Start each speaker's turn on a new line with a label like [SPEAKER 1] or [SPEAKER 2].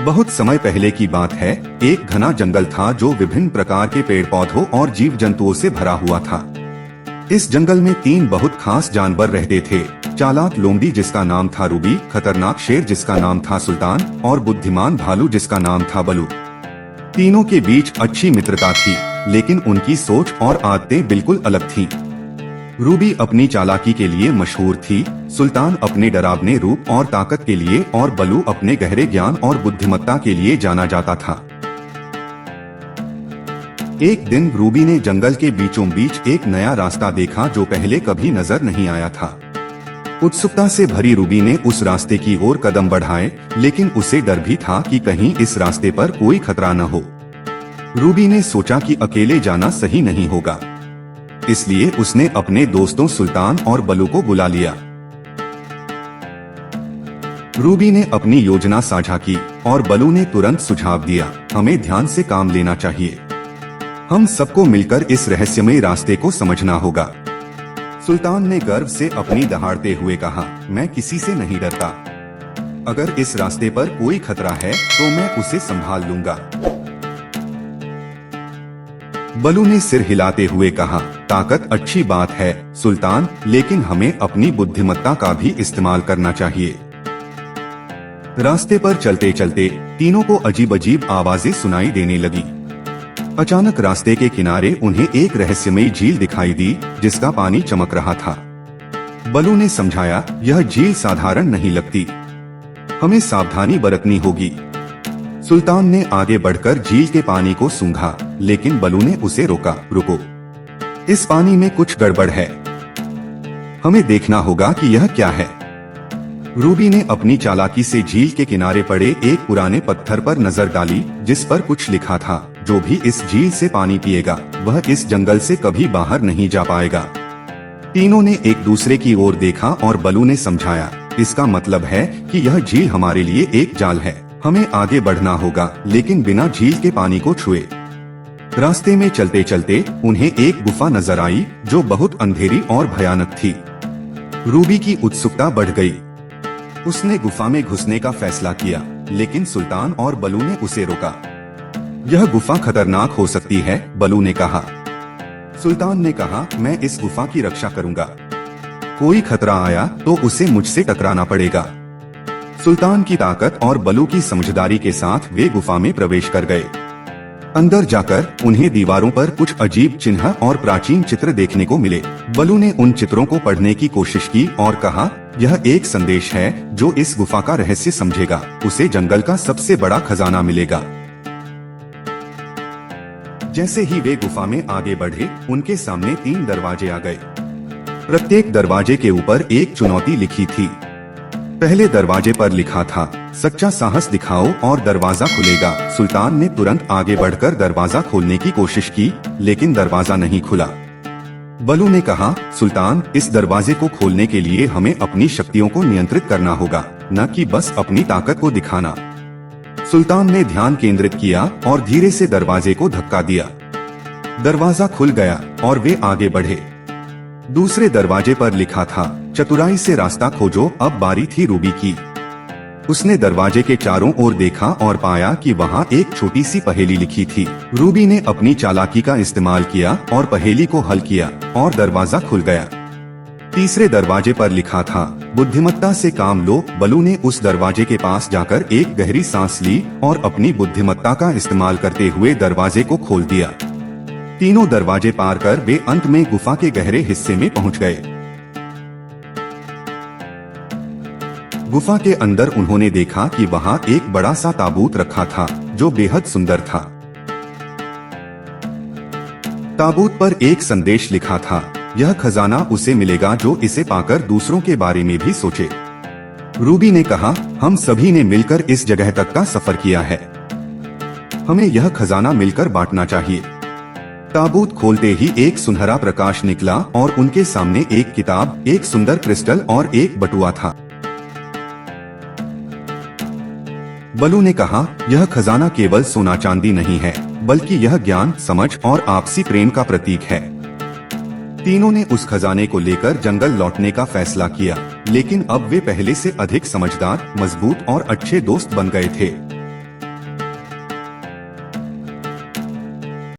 [SPEAKER 1] बहुत समय पहले की बात है। एक घना जंगल था जो विभिन्न प्रकार के पेड़ पौधों और जीव जंतुओं से भरा हुआ था। इस जंगल में 3 बहुत खास जानवर रहते थे। चालाक लोमड़ी जिसका नाम था रूबी, खतरनाक शेर जिसका नाम था सुल्तान और बुद्धिमान भालू जिसका नाम था बलू। तीनों के बीच अच्छी मित्रता थी, लेकिन उनकी सोच और आदतें बिल्कुल अलग थीं। रूबी अपनी चालाकी के लिए मशहूर थी, सुल्तान अपने डरावने रूप और ताकत के लिए और बलू अपने गहरे ज्ञान और बुद्धिमत्ता के लिए जाना जाता था। एक दिन रूबी ने जंगल के बीचों बीच एक नया रास्ता देखा जो पहले कभी नजर नहीं आया था। उत्सुकता से भरी रूबी ने उस रास्ते की ओर कदम बढ़ाए, लेकिन उसे डर भी था कि कहीं इस रास्ते पर कोई खतरा न हो। रूबी ने सोचा कि अकेले जाना सही नहीं होगा, इसलिए उसने अपने दोस्तों सुल्तान और बलू को बुला लिया। रूबी ने अपनी योजना साझा की और बलू ने तुरंत सुझाव दिया, हमें ध्यान से काम लेना चाहिए। हम सबको मिलकर इस रहस्यमय रास्ते को समझना होगा। सुल्तान ने गर्व से अपनी दहाड़ते हुए कहा, मैं किसी से नहीं डरता। अगर इस रास्ते पर कोई खतरा है तो मैं उसे संभाल लूंगा। बलू ने सिर हिलाते हुए कहा, ताकत अच्छी बात है सुल्तान, लेकिन हमें अपनी बुद्धिमत्ता का भी इस्तेमाल करना चाहिए। रास्ते पर चलते चलते तीनों को अजीब अजीब आवाजें सुनाई देने लगी। अचानक रास्ते के किनारे उन्हें एक रहस्यमयी झील दिखाई दी जिसका पानी चमक रहा था। बलू ने समझाया, यह झील साधारण नहीं लगती, हमें सावधानी बरतनी होगी। सुल्तान ने आगे बढ़कर झील के पानी को सूंघा, लेकिन बलू ने उसे रोका, रुको, इस पानी में कुछ गड़बड़ है, हमें देखना होगा कि यह क्या है। रूबी ने अपनी चालाकी से झील के किनारे पड़े एक पुराने पत्थर पर नजर डाली जिस पर कुछ लिखा था, जो भी इस झील से पानी पिएगा वह इस जंगल से कभी बाहर नहीं जा पाएगा। तीनों ने एक दूसरे की ओर देखा और बलू ने समझाया, इसका मतलब है कि यह झील हमारे लिए एक जाल है, हमें आगे बढ़ना होगा लेकिन बिना झील के पानी को छुए। रास्ते में चलते चलते उन्हें एक गुफा नजर आई जो बहुत अंधेरी और भयानक थी। रूबी की उत्सुकता बढ़ गई, उसने गुफा में घुसने का फैसला किया, लेकिन सुल्तान और बलू ने उसे रोका। यह गुफा खतरनाक हो सकती है, बलू ने कहा। सुल्तान ने कहा, मैं इस गुफा की रक्षा करूंगा, कोई खतरा आया तो उसे मुझसे टकराना पड़ेगा। सुल्तान की ताकत और बलू की समझदारी के साथ वे गुफा में प्रवेश कर गए। अंदर जाकर उन्हें दीवारों पर कुछ अजीब चिन्ह और प्राचीन चित्र देखने को मिले। बलू ने उन चित्रों को पढ़ने की कोशिश की और कहा, यह एक संदेश है, जो इस गुफा का रहस्य समझेगा उसे जंगल का सबसे बड़ा खजाना मिलेगा। जैसे ही वे गुफा में आगे बढ़े, उनके सामने 3 दरवाजे आ गए। प्रत्येक दरवाजे के ऊपर एक चुनौती लिखी थी। पहले दरवाजे पर लिखा था, सच्चा साहस दिखाओ और दरवाजा खुलेगा। सुल्तान ने तुरंत आगे बढ़कर दरवाजा खोलने की कोशिश की, लेकिन दरवाजा नहीं खुला। बलू ने कहा, सुल्तान, इस दरवाजे को खोलने के लिए हमें अपनी शक्तियों को नियंत्रित करना होगा, न कि बस अपनी ताकत को दिखाना। सुल्तान ने ध्यान केंद्रित किया और धीरे से दरवाजे को धक्का दिया। दरवाजा खुल गया और वे आगे बढ़े। दूसरे दरवाजे पर लिखा था, चतुराई से रास्ता खोजो। अब बारी थी रूबी की। उसने दरवाजे के चारों ओर देखा और पाया कि वहाँ एक छोटी सी पहेली लिखी थी। रूबी ने अपनी चालाकी का इस्तेमाल किया और पहेली को हल किया और दरवाजा खुल गया। तीसरे दरवाजे पर लिखा था, बुद्धिमत्ता से काम लो। बलू ने उस दरवाजे के पास जाकर एक गहरी सांस ली और अपनी बुद्धिमत्ता का इस्तेमाल करते हुए दरवाजे को खोल दिया। तीनों दरवाजे पार कर वे अंत में गुफा के गहरे हिस्से में पहुंच गए। गुफा के अंदर उन्होंने देखा कि वहां एक बड़ा सा ताबूत रखा था जो बेहद सुंदर था। ताबूत पर एक संदेश लिखा था, यह खजाना उसे मिलेगा जो इसे पाकर दूसरों के बारे में भी सोचे। रूबी ने कहा, हम सभी ने मिलकर इस जगह तक का सफर किया है, हमें यह खजाना मिलकर बांटना चाहिए। ताबूत खोलते ही एक सुनहरा प्रकाश निकला और उनके सामने एक किताब, एक सुंदर क्रिस्टल और एक बटुआ था। बलू ने कहा, यह खजाना केवल सोना चांदी नहीं है, बल्कि यह ज्ञान, समझ और आपसी प्रेम का प्रतीक है। तीनों ने उस खजाने को लेकर जंगल लौटने का फैसला किया, लेकिन अब वे पहले से अधिक समझदार, मजबूत और अच्छे दोस्त बन गए थे।